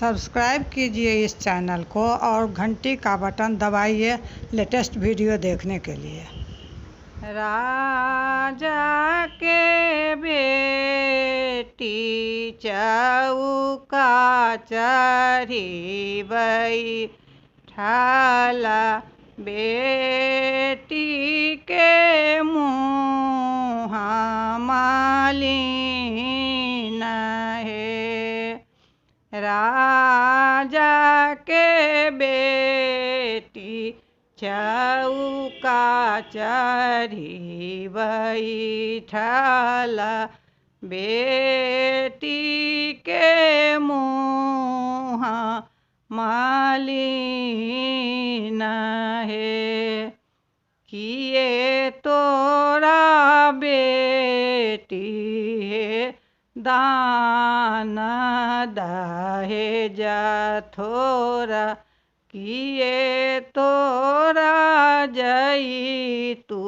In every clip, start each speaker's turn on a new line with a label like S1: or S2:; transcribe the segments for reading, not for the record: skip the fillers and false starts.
S1: Subscribe कीजिए इस channel को और घंटी का बटन दबाइए लेटेस्ट वीडियो देखने के लिए। राजा के बेटी चौका चढ़ी बैठला, बेटी के मुँह मलिन है। राजा के बेटी चौका चढ़ी बैठला, बेटी के मुँह मलिन है। किए तोरा बेटी है दान दहेज थोरा, किए तोरा जई तू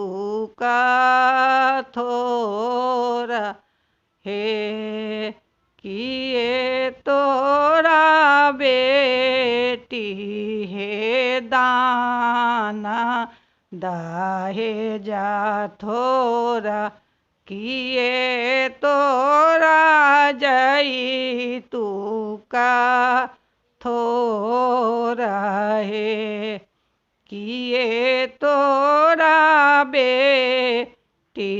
S1: का थोरा हे। किए तोरा बेटी है दाना दहेज थोरा, किए तोरा जई तू का थोरा है। किए तोरा बेटी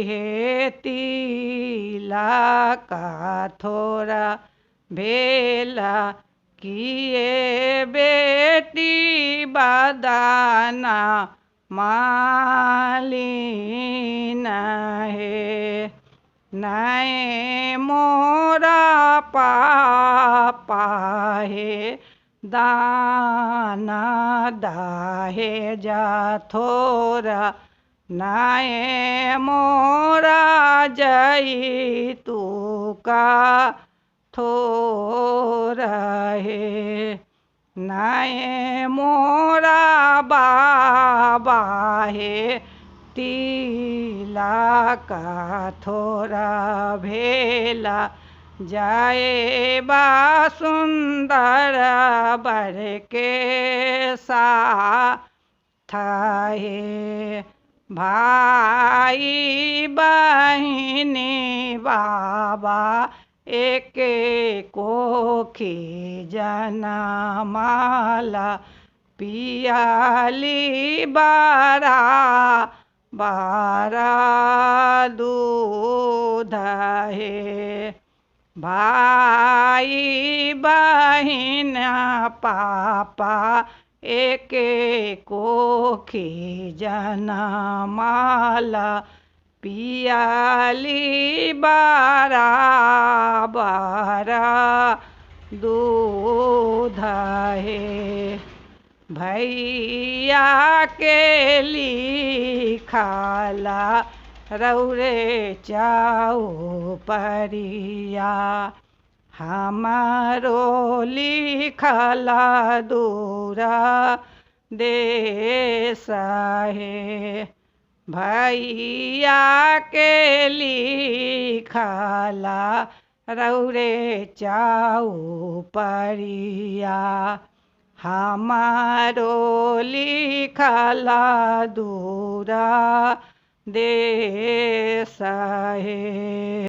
S1: है तिला का थोरा भेला, किए बेटी बदाना मालिन है। नए मोरा पापा है दाना दहेज थोरा, नए मोरा जई तू का थोरा है। नए मोरा बाबा है तिला का थोरा भेला, जाए बा सुंदर बर के साथ है। भाई बहिनी बाबा एक कोखी जनमाला, पियाली बारा बारा दूध है। भाई बहिन पापा एक कोखी जनमाला, पियाली बारा बारा दूध है। भैया के लिखाला रौरे चाऊ परिया, हमारो लिखला दूरा देश है। भैया के लिखला रौरे चाऊ परिया, हमारो लिखला दूरा देश है।